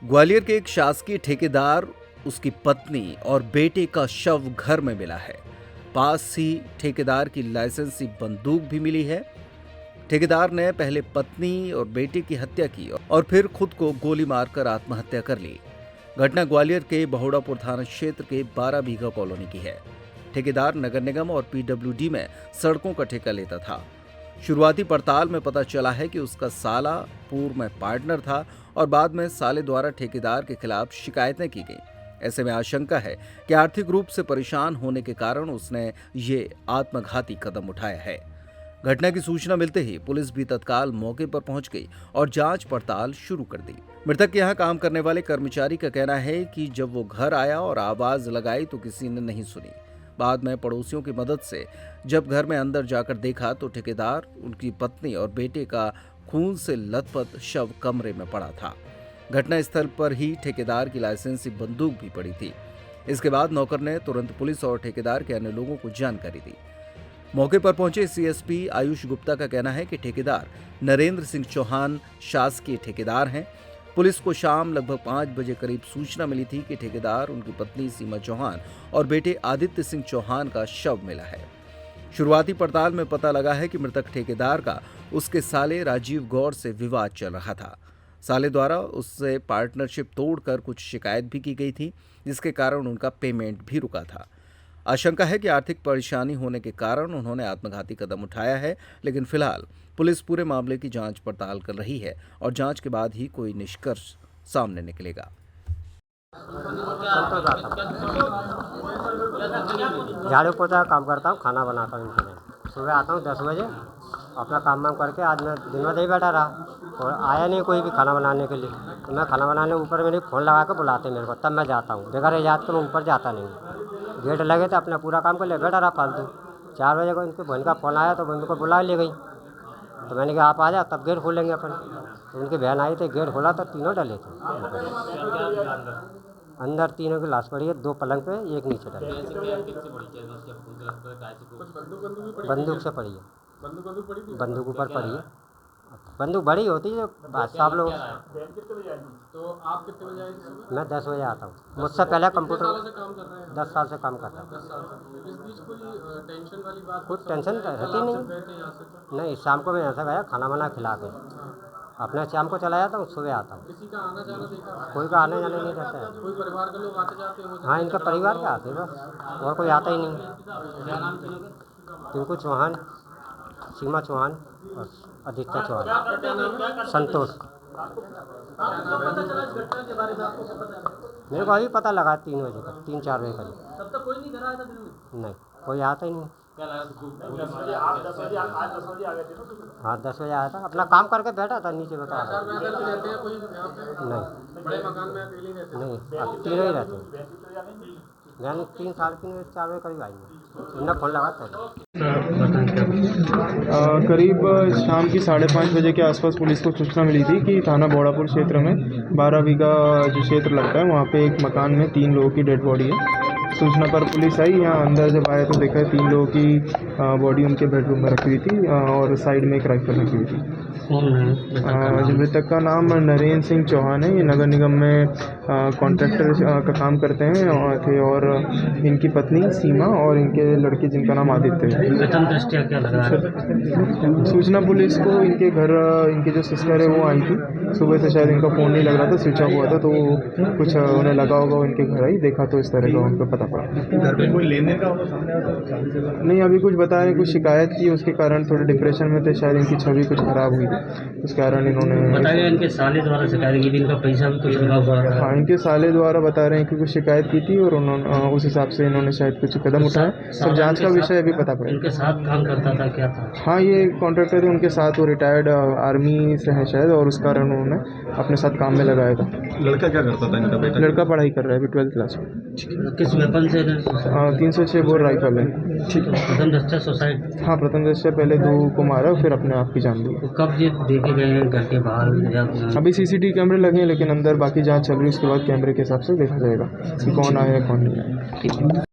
ग्वालियर के एक शासकीय ठेकेदार, उसकी पत्नी और बेटे का शव घर में मिला है। पास ही ठेकेदार की लाइसेंसी बंदूक भी मिली है। ठेकेदार ने पहले पत्नी और बेटे की हत्या की और फिर खुद को गोली मारकर आत्महत्या कर ली। घटना ग्वालियर के बहुड़ापुर थाना क्षेत्र के 12 बीघा कॉलोनी की है। ठेकेदार नगर निगम और पीडब्ल्यूडी में सड़कों का ठेका लेता था। शुरुआती पड़ताल में पता चला है कि उसका साला पूर्व में पार्टनर था और बाद में साले द्वारा ठेकेदार के खिलाफ शिकायतें की गईं। ऐसे में आशंका है कि आर्थिक रूप से परेशान होने के कारण उसने ये आत्मघाती कदम उठाया है। घटना की सूचना मिलते ही पुलिस भी तत्काल मौके पर पहुंच गई और जांच पड़ताल शुरू कर दी। मृतक के यहाँ काम करने वाले कर्मचारी का कहना है कि जब वो घर आया और आवाज लगाई तो किसी ने नहीं सुनी। बाद में पड़ोसियों की मदद से जब घर में अंदर जाकर देखा तो ठेकेदार, उनकी पत्नी और बेटे का खून से लथपथ शव कमरे में पड़ा था। घटना स्थल पर ही ठेकेदार की लाइसेंसी बंदूक भी पड़ी थी। इसके बाद नौकर ने तुरंत पुलिस और ठेकेदार के अन्य लोगों को जानकारी दी। मौके पर पहुंचे सीएसपी आयुष गुप्ता का कहना है कि ठेकेदार नरेंद्र सिंह चौहान शासकीय ठेकेदार हैं। पुलिस को शाम लगभग 5 बजे करीब सूचना मिली थी कि ठेकेदार, उनकी पत्नी सीमा चौहान और बेटे आदित्य सिंह चौहान का शव मिला है। शुरुआती पड़ताल में पता लगा है कि मृतक ठेकेदार का उसके साले राजीव गौर से विवाद चल रहा था। साले द्वारा उससे पार्टनरशिप तोड़कर कुछ शिकायत भी की गई थी, जिसके कारण उनका पेमेंट भी रुका था। आशंका है कि आर्थिक परेशानी होने के कारण उन्होंने आत्मघाती कदम उठाया है, लेकिन फिलहाल पुलिस पूरे मामले की जांच पड़ताल कर रही है और जांच के बाद ही कोई निष्कर्ष सामने निकलेगा। झाड़ू पोछा काम करता हूँ, खाना बनाता हूँ इनके लिए। सुबह आता हूँ 10 बजे, अपना काम वाम करके आज मैं दिन में नहीं बैठा रहा और आया नहीं कोई भी खाना बनाने के लिए। तो मैं खाना बनाने ऊपर मेरे फ़ोन लगा के बुलाते मेरे को, तब मैं जाता हूँ। बगैर इजाज़त के मैं ऊपर जाता नहीं हूँ। गेट लगे थे, अपना पूरा काम कर लिया, बैठा रहा फालतू। 4 बजे को इनके बहन का फ़ोन आया तो बहन को बुला ले गई। तो मैंने कहा आप आ जाओ, तब गेट खोलेंगे अपन। तो उनकी बहन आई थी, गेट खोला तो तीनों डले थे अंदर। तीनों की लाश पड़ी है, 2 पलंग पे, एक नीचे डले। बंदूक से पड़ी है, बंदूक ऊपर पड़ी है। बंदूक बड़ी होती है सब लोग। तो आप कितने बजे आए थे? मैं 10 बजे आता हूँ। मुझसे पहले कंप्यूटर 10 साल से काम करता हूँ। 10 साल से। इस बीच कोई टेंशन वाली बात? कुछ टेंशन रहती नहीं। शाम को मैं यहाँ से गया खाना वाना खिला के, अपने शाम को चला जाता हूँ, सुबह आता हूँ। किसी का आना जाना देखा? कोई का आने जाने नहीं रहता है। कोई परिवार के लोग आते जाते हो? हाँ, इनका परिवार के आते बस, और कोई आता ही नहीं। क्या नाम तीनों? टिंकू चौहान, सीमा चौहान और आदित्य चौहान। संतोष। मेरे को अभी पता लगा 3 बजे तक, 3-4 बजे करीब। तब तक कोई नहीं घर आया था दिन में? नहीं, कोई आता ही नहीं। आप 10 बजे आ गए थे ना? हाँ, 10 बजे आया था, अपना काम करके बैठा था नीचे बता रहा। नहीं, बड़े मकान में अकेले रहते? नहीं, अब तीनों ही रहते हैं। यानी 3 साढ़े 3 बजे 4 बजे करीब आई है, इन्हें फ़ोन लगा था। करीब शाम की 5:30 बजे के आसपास पुलिस को सूचना मिली थी कि थाना बहुड़ापुर क्षेत्र में 12 बीघा जो क्षेत्र लगता है वहाँ पे एक मकान में 3 लोगों की डेड बॉडी है। सूचना पर पुलिस आई, यहाँ अंदर जब आया तो देखा 3 लोगों की बॉडी उनके बेडरूम में रखी हुई थी और साइड में एक राइफल रखी हुई थी। जो मृतक का नाम नरेंद्र सिंह चौहान है, ये नगर निगम में कॉन्ट्रैक्टर का काम करते हैं और इनकी पत्नी सीमा और इनके लड़के जिनका नाम आदित्य है। प्रथम दृष्टया क्या लग रहा है? सूचना पुलिस को इनके घर, इनके जो सिस्टर है वो आई थी। सुबह से शायद इनका फ़ोन नहीं लग रहा था, स्विच ऑफ हुआ था, तो कुछ उन्हें लगा होगा, इनके घर आई, देखा तो इस तरह का उनको पता पड़ा। घर में कोई लेने का नहीं, अभी कुछ बता रहे, कुछ शिकायत की, उसके कारण थोड़े डिप्रेशन में थे, शायद इनकी छवि कुछ खराब हुई, उस कारण इन्होंने बताया। इनके साले द्वारा शिकायत की थी, इनका पैसा भी कुछ लगा हुआ था। हाँ, इनके साले द्वारा बता रहे हैं कि कुछ शिकायत की थी और उन्होंने उस हिसाब से इन्होंने शायद कुछ कदम उठाया। सब जांच का विषय अभी पता पड़ेगा। इनके साथ काम करता था क्या था? हाँ, ये कॉन्ट्रैक्टर थे, उनके साथ वो रिटायर्ड आर्मी से है शायद, और उस कारण उन्होंने अपने साथ काम में लगाया था। लड़का क्या करता था इनका बेटा? लड़का पढ़ाई कर रहा है अभी 12th क्लास में। किस वेपन से? 306 बोर राइफल है। ठीक है। प्रथम दृष्टया सुसाइड? हाँ, प्रथम दृष्टया पहले 2 को मारा, फिर अपने आप की जान ली। तो कब ये देखे गए हैं घर के बाहर? अभी सीसीटीवी कैमरे लगे हैं, लेकिन अंदर बाकी जांच चल रही है, उसके बाद कैमरे के हिसाब से देखा जाएगा कि कौन आया है कौन नहीं आया। ठीक है।